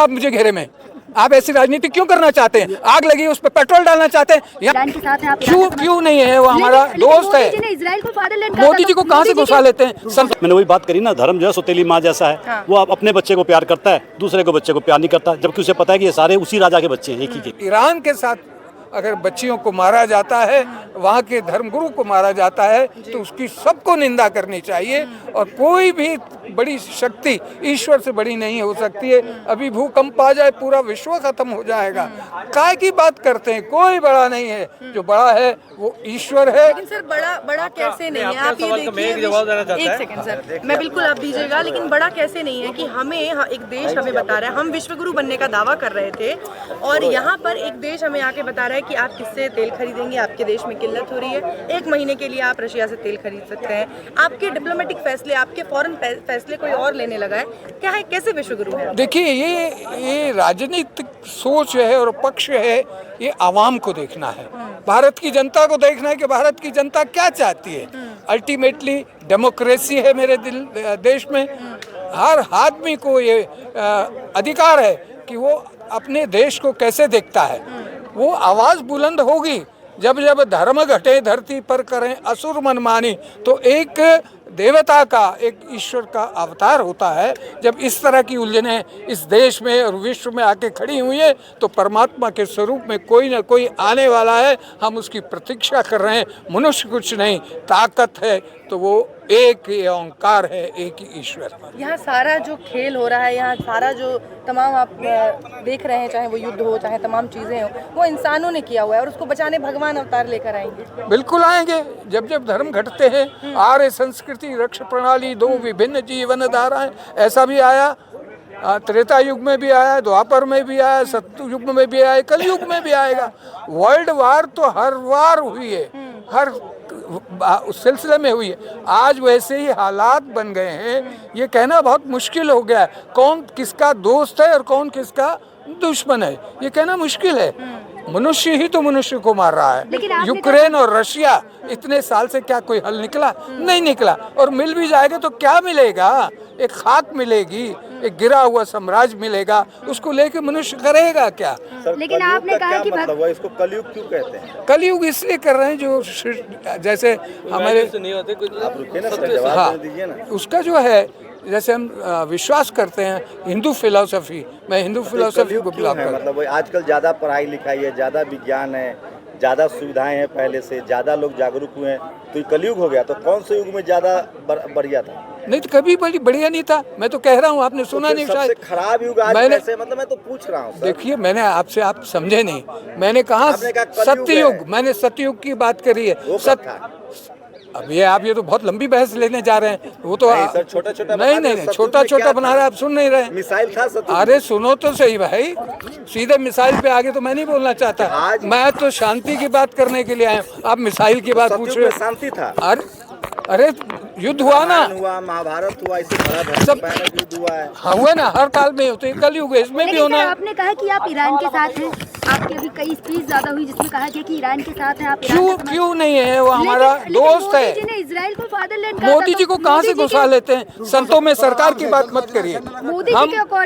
आप मुझे घेरे में? आप ऐसी राजनीति क्यों करना चाहते हैं? आग लगी उस पर पेट्रोल डालना चाहते हैं? ईरान के साथ है आप क्यों नहीं है? वो हमारा दोस्त है। इजराइल को फादरलैंड मोदी जी को कहाँ से घुसा लेते हैं? मैंने वही बात करी ना, धर्म जो है सौतेली माँ जैसा है। हाँ। वो अपने बच्चे को प्यार करता है, दूसरे को बच्चे को प्यार नहीं करता, जबकि उसे पता है कि ये सारे उसी राजा के बच्चे हैं, एक ही के। ईरान के साथ अगर बच्चियों को मारा जाता है, वहाँ के धर्मगुरु को मारा जाता है, तो उसकी सबको निंदा करनी चाहिए। और कोई भी बड़ी शक्ति ईश्वर से बड़ी नहीं हो सकती है। अभी भूकंप आ जाए पूरा विश्व खत्म हो जाएगा। काय की बात करते हैं? कोई बड़ा नहीं है, जो बड़ा है वो ईश्वर है। लेकिन सर बड़ा कैसे नहीं है? आप ये देखिए, एक सेकंड सर, मैं बिल्कुल आप दीजिएगा, लेकिन बड़ा कैसे नहीं है कि हमें एक देश हमें बता रहा है, हम विश्वगुरु बनने का दावा कर रहे थे और यहाँ पर एक देश हमें आके बता रहा है कि आप किससे तेल खरीदेंगे, आपके देश में किल्लत हो रही है, 1 महीने के लिए आप रशिया से तेल खरीद सकते हैं। आपके डिप्लोमेटिक फैसले, आपके फॉरेन फैसले कोई और लेने लगा है क्या? है कैसे विश्वगुरु है? देखिए, ये राजनीतिक सोच है और पक्ष है, ये आवाम को देखना है, भारत की जनता को देखना है कि भारत की जनता क्या चाहती है। अल्टीमेटली डेमोक्रेसी है मेरे देश में। हर आदमी को ये अधिकार है कि वो अपने देश को कैसे देखता है। वो आवाज बुलंद होगी जब जब धर्म घटे धरती पर करें असुर मनमानी। तो एक देवता का, एक ईश्वर का अवतार होता है। जब इस तरह की उलझनें इस देश में और विश्व में आके खड़ी हुई है, तो परमात्मा के स्वरूप में कोई ना कोई आने वाला है। हम उसकी प्रतीक्षा कर रहे हैं। मनुष्य कुछ नहीं, ताकत है तो वो एक ही ओंकार है, एक ही ईश्वर है। यहाँ सारा जो खेल हो रहा है, यहाँ सारा जो तमाम आप देख रहे हैं, चाहे वो युद्ध हो, चाहे तमाम चीजें हो, वो इंसानों ने किया हुआ है और उसको बचाने भगवान अवतार लेकर आएंगे। बिल्कुल आएंगे। जब जब धर्म घटते हैं, आर्य संस्कृति रक्ष प्रणाली, 2 विभिन्न जीवन धाराएं, ऐसा भी आया। त्रेता युग में भी आया, द्वापर में भी आया, सतयुग में भी आया, कलयुग में भी आएगा। वर्ल्ड वार तो हर वार हुई है, हर उस सिलसिले में हुई है। आज वैसे ही हालात बन गए हैं, ये कहना बहुत मुश्किल हो गया है कौन किसका दोस्त है और कौन किसका दुश्मन है, ये कहना मुश्किल है। मनुष्य ही तो मनुष्य को मार रहा है। यूक्रेन और रशिया, इतने साल से क्या कोई हल निकला? नहीं निकला। और मिल भी जाएगा तो क्या मिलेगा? एक खाक मिलेगी, एक गिरा हुआ साम्राज्य मिलेगा, उसको लेके मनुष्य करेगा क्या? लेकिन आपने कहा कि मतलब इसको कलयुग क्यों कहते हैं? कलयुग इसलिए कर रहे हैं जो जैसे हमारे, आप रुकिए ना सर, जवाब दीजिए ना। उसका जो है, जैसे हम विश्वास करते हैं हिंदू फिलॉसफी, मैं हिंदू फिलॉसफी को बिलोंग करता हूं। मतलब आजकल ज़्यादा पढ़ाई लिखाई है, ज़्यादा विज्ञान है, ज़्यादा सुविधाएं हैं, पहले से ज़्यादा लोग जागरूक हुए हैं, तो ये कलयुग हो गया। तो कौन से युग में ज़्यादा बढ़िया था? नहीं तो कभी बढ़िया नहीं था। मैं तो कह रहा हूँ, आपने सुना तो नहीं सबसे शायद। खराब युग आज कैसे? मतलब मैं तो पूछ रहा हूँ। देखिए, मैंने आपसे, आप समझे नहीं, मैंने कहा सत्ययुग, मैंने सत्ययुग की बात करी है। अब ये आप ये तो बहुत लंबी बहस लेने जा रहे हैं। वो तो छोटा-छोटा नहीं छोटा बना रहे, आप सुन नहीं रहे। मिसाइल था सत्ययुग। अरे सुनो तो सही भाई, सीधे मिसाइल पे आगे तो मैं नहीं बोलना चाहता। मैं तो शांति की बात करने के लिए आया हूँ, आप मिसाइल की बात पूछ रहे हो। शांति था। अरे युद्ध हुआ ना, महाभारत हुआ, इससे बड़ा सब युद्ध हुआ है। हाँ हुआ ना, हर काल में होते, कलयुग है, इसमें भी होना। आपने कहा कि आप ईरान के साथ हैं, आपकी अभी कई स्पीच ज्यादा हुई जिसमें कहा गया कि ईरान के साथ है आप। क्यों नहीं है? वो हमारा दोस्त है। मोदी जी ने इजराइल को फादरलैंड, मोदी जी को कहाँ से घुसा लेते हैं? संतों में सरकार की बात मत करिए।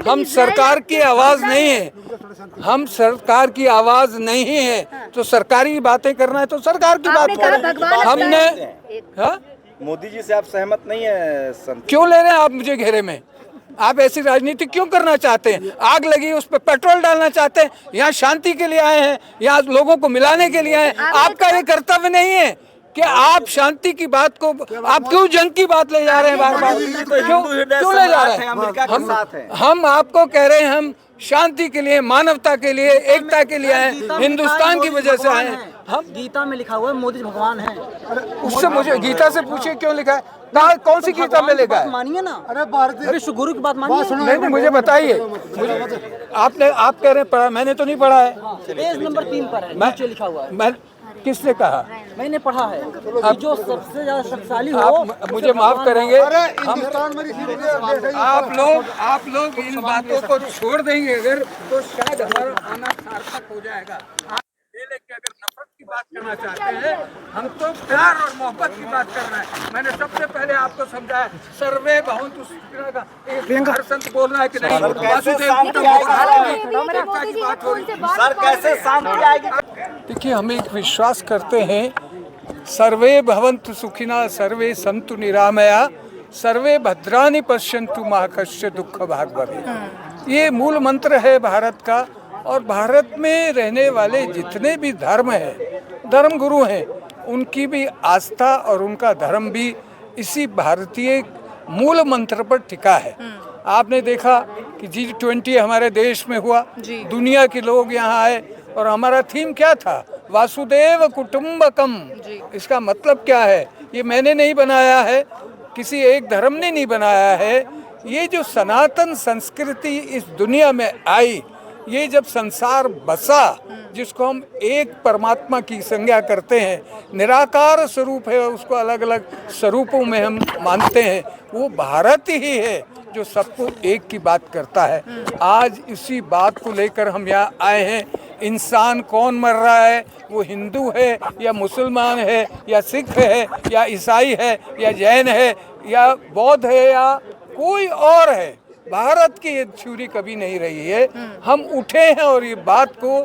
हम सरकार की आवाज नहीं है, हम सरकार की आवाज नहीं है। तो सरकारी बातें करना है तो सरकार की बात करें। हमने मोदी जी से आप सहमत नहीं है? क्यों ले रहे हैं आप मुझे घेरे में? आप ऐसी राजनीति क्यों करना चाहते हैं? आग लगी उस पर पेट्रोल डालना चाहते हैं? यहाँ शांति के लिए आए हैं, यहाँ लोगों को मिलाने के लिए आए हैं। आपका ये कर्तव्य नहीं है कि आप शांति की बात को, आप क्यों जंग की बात ले जा रहे हैं बार बार? क्यों ले जा रहे हैं? हम आपको कह रहे हैं, हम शांति के लिए, मानवता के लिए, एकता के लिए आए, हिंदुस्तान की वजह से आए हैं। हम गीता में लिखा हुआ है मोदी भगवान है। उससे मुझे गीता से पूछिए क्यों लिखा है, कौन सी गीता में लिखा है? मानिए ना, अरे विश्वगुरु की बात मानिए। नहीं मुझे बताइए, आप कह रहे हैं पढ़ा, मैंने तो नहीं पढ़ा है। पेज नंबर 3 पर है, नीचे लिखा हुआ है। किसने कहा? मैंने पढ़ा है। जो सबसे ज्यादा शक्तिशाली हो, आप मुझे माफ करेंगे, आप लोग इन बातों को छोड़ देंगे अगर, तो शायद हमारा आना सार्थक हो जाएगा। ये लेके अगर नफरत की बात करना चाहते हैं, हम तो प्यार और मोहब्बत की बात कर रहे हैं। मैंने सबसे पहले आपको समझाया सर्वे भवन्तु सुखिनः का एक हर संत बोलना है कि नहीं, वासुदेव कुटुम्बकम् एकता की बात हो रही है। सर कैसे शांति आएगी? देखिए, हम एक विश्वास करते हैं, सर्वे भवन्तु सुखिनः सर्वे सन्तु निरामया सर्वे भद्राणि पश्यन्तु मा कश्चित् दुःख भाग् भवेत्। ये मूल मंत्र है भारत का। और भारत में रहने वाले जितने भी धर्म हैं, धर्म गुरु हैं, उनकी भी आस्था और उनका धर्म भी इसी भारतीय मूल मंत्र पर टिका है। आपने देखा कि G20 हमारे देश में हुआ, दुनिया के लोग यहाँ आए और हमारा थीम क्या था? वासुदेव कुटुम्बकम। इसका मतलब क्या है? ये मैंने नहीं बनाया है, किसी एक धर्म ने नहीं बनाया है। ये जो सनातन संस्कृति इस दुनिया में आई, ये जब संसार बसा, जिसको हम एक परमात्मा की संज्ञा करते हैं, निराकार स्वरूप है, उसको अलग अलग स्वरूपों में हम मानते हैं, वो भारत ही है जो सबको एक की बात करता है। आज इसी बात को लेकर हम यहाँ आए हैं। इंसान कौन मर रहा है, वो हिंदू है या मुसलमान है या सिख है या ईसाई है या जैन है या बौद्ध है या कोई और है, भारत की ये थ्योरी कभी नहीं रही है। हम उठे हैं और ये बात को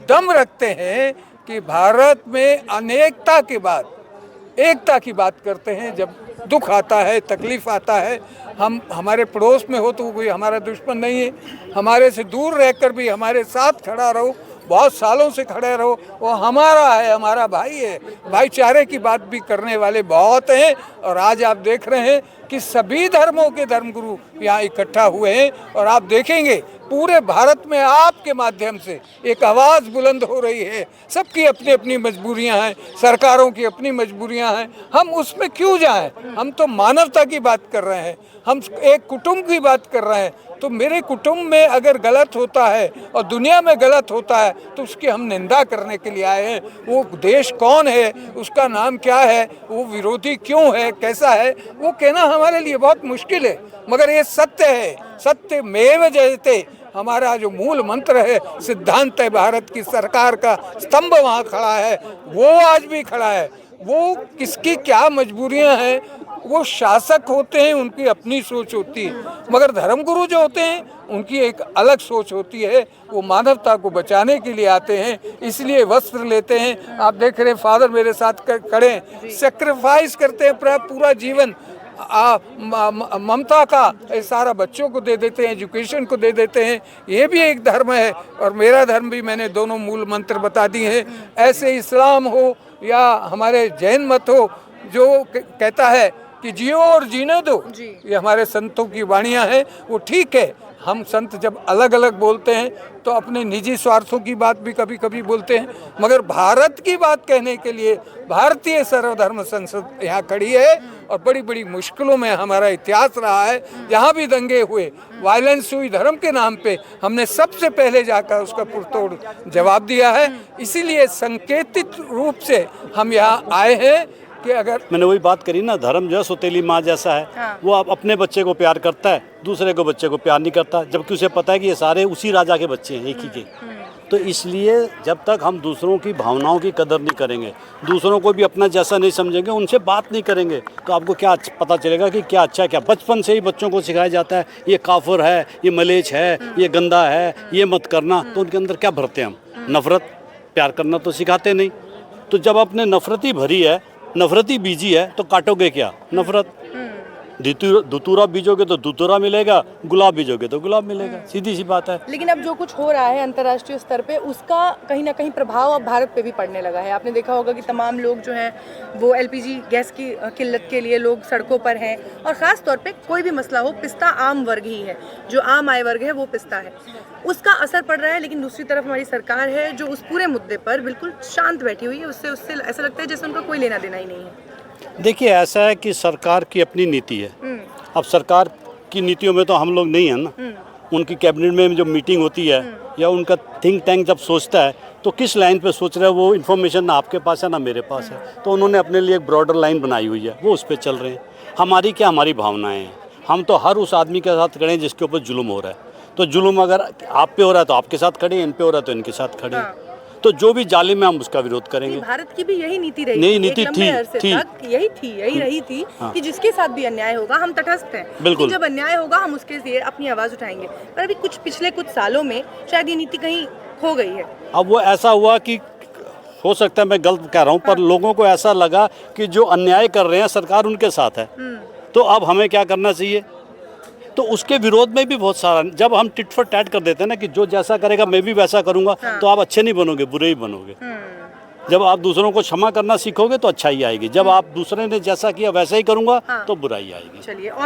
दम रखते हैं कि भारत में अनेकता के बाद एकता की बात करते हैं। जब दुख आता है, तकलीफ आता है, हम हमारे पड़ोस में हो तो कोई हमारा दुश्मन नहीं है, हमारे से दूर रहकर भी हमारे साथ खड़ा रहो, बहुत सालों से खड़े रहो, वो हमारा है, हमारा भाई है। भाईचारे की बात भी करने वाले बहुत हैं। और आज आप देख रहे हैं कि सभी धर्मों के धर्मगुरु यहाँ इकट्ठा हुए हैं। और आप देखेंगे पूरे भारत में आपके माध्यम से एक आवाज़ बुलंद हो रही है। सबकी अपनी अपनी मजबूरियाँ हैं, सरकारों की अपनी मजबूरियाँ हैं, हम उसमें क्यों जाएं? हम तो मानवता की बात कर रहे हैं, हम एक कुटुंब की बात कर रहे हैं। तो मेरे कुटुंब में अगर गलत होता है और दुनिया में गलत होता है तो उसकी हम निंदा करने के लिए आए हैं। वो देश कौन है, उसका नाम क्या है, वो विरोधी क्यों है, कैसा है, वो कहना हमारे लिए बहुत मुश्किल है। मगर ये सत्य है, सत्यमेव जयते हमारा जो मूल मंत्र है, सिद्धांत है, भारत की सरकार का स्तंभ वहाँ खड़ा है, वो आज भी खड़ा है। वो किसकी क्या मजबूरियाँ हैं, वो शासक होते हैं, उनकी अपनी सोच होती है, मगर धर्मगुरु जो होते हैं उनकी एक अलग सोच होती है। वो मानवता को बचाने के लिए आते हैं, इसलिए वस्त्र लेते हैं। आप देख रहे हैं फादर मेरे साथ खड़े हैं, सेक्रीफाइस करते हैं पूरा जीवन, ममता का सारा बच्चों को दे देते हैं, एजुकेशन को दे देते हैं। ये भी एक धर्म है और मेरा धर्म भी, मैंने दोनों मूल मंत्र बता दिए हैं। ऐसे इस्लाम हो या हमारे जैन मत हो जो कहता है कि जियो और जीने दो, ये हमारे संतों की वाणियाँ हैं। वो ठीक है, हम संत जब अलग अलग बोलते हैं तो अपने निजी स्वार्थों की बात भी कभी कभी बोलते हैं, मगर भारत की बात कहने के लिए भारतीय सर्वधर्म संसद यहाँ खड़ी है। और बड़ी बड़ी मुश्किलों में हमारा इतिहास रहा है, जहाँ भी दंगे हुए, वायलेंस हुई धर्म के नाम पे, हमने सबसे पहले जाकर उसका पुरतोड़ जवाब दिया है। इसीलिए संकेतित रूप से हम यहाँ आए हैं कि अगर मैंने वही बात करी ना, धर्म जो है सौतेली माँ जैसा है। हाँ। वो अपने बच्चे को प्यार करता है, दूसरे को बच्चे को प्यार नहीं करता, जबकि उसे पता है कि ये सारे उसी राजा के बच्चे हैं, एक ही के। तो इसलिए जब तक हम दूसरों की भावनाओं की कदर नहीं करेंगे, दूसरों को भी अपना जैसा नहीं समझेंगे, उनसे बात नहीं करेंगे, तो आपको क्या पता चलेगा कि क्या अच्छा है क्या। बचपन से ही बच्चों को सिखाया जाता है ये काफिर है, ये मलेच है, ये गंदा है, ये मत करना। तो उनके अंदर क्या भरते हैं हम? नफरत। प्यार करना तो सिखाते नहीं। तो जब आपने नफरत ही भरी है, नफरती बीजी है, तो काटोगे क्या? नफरत। धतूरा बीजोगे तो धतूरा मिलेगा, गुलाब बीजोगे तो गुलाब मिलेगा, सीधी सी बात है। लेकिन अब जो कुछ हो रहा है अंतर्राष्ट्रीय स्तर पे, उसका कहीं ना कहीं प्रभाव अब भारत पे भी पड़ने लगा है। आपने देखा होगा कि तमाम लोग जो हैं वो एलपीजी गैस की किल्लत के लिए लोग सड़कों पर हैं। और ख़ास तौर पे कोई भी मसला हो, पिस्ता आम वर्ग ही है, जो आम आय वर्ग है वो पिस्ता है, उसका असर पड़ रहा है। लेकिन दूसरी तरफ हमारी सरकार है जो उस पूरे मुद्दे पर बिल्कुल शांत बैठी हुई है। उससे ऐसा लगता है जैसे उनका कोई लेना देना ही नहीं है। देखिए, ऐसा है कि सरकार की अपनी नीति है। अब सरकार की नीतियों में तो हम लोग नहीं है ना। उनकी कैबिनेट में जो मीटिंग होती है या उनका थिंक टैंक जब सोचता है तो किस लाइन पे सोच रहा है, वो इन्फॉर्मेशन ना आपके पास है ना मेरे पास है। तो उन्होंने अपने लिए एक ब्रॉडर लाइन बनाई हुई है, वो उस पर चल रहे हैं। हमारी क्या, हमारी भावनाएं हैं। हम तो हर उस आदमी के साथ खड़े हैं जिसके ऊपर जुल्म हो रहा है। तो जुल्म अगर आप पे हो रहा है तो आपके साथ खड़े हैं, इन पे हो रहा है तो इनके साथ खड़े हैं। तो जो भी जालिम है हम उसका विरोध करेंगे। भारत की भी यही नीति रही नहीं, थी, नीति एक लंबे थी, अरसे थी। तक यही रही थी कि जिसके साथ भी अन्याय होगा हम तटस्थ हैं, बिल्कुल। जब अन्याय होगा हम उसके लिए अपनी आवाज उठाएंगे। पर अभी पिछले कुछ सालों में शायद ये नीति कहीं खो गई है। अब वो ऐसा हुआ कि हो सकता है मैं गलत कह रहा हूँ, पर लोगों को ऐसा लगा कि जो अन्याय कर रहे हैं सरकार उनके साथ है, तो अब हमें क्या करना चाहिए। तो उसके विरोध में भी बहुत सारा, जब हम टिट फॉर टैट कर देते हैं ना कि जो जैसा करेगा मैं भी वैसा करूंगा, तो आप अच्छे नहीं बनोगे, बुरे ही बनोगे। जब आप दूसरों को क्षमा करना सीखोगे तो अच्छाई आएगी, जब आप दूसरे ने जैसा किया वैसा ही करूंगा तो बुराई आएगी। चलिए और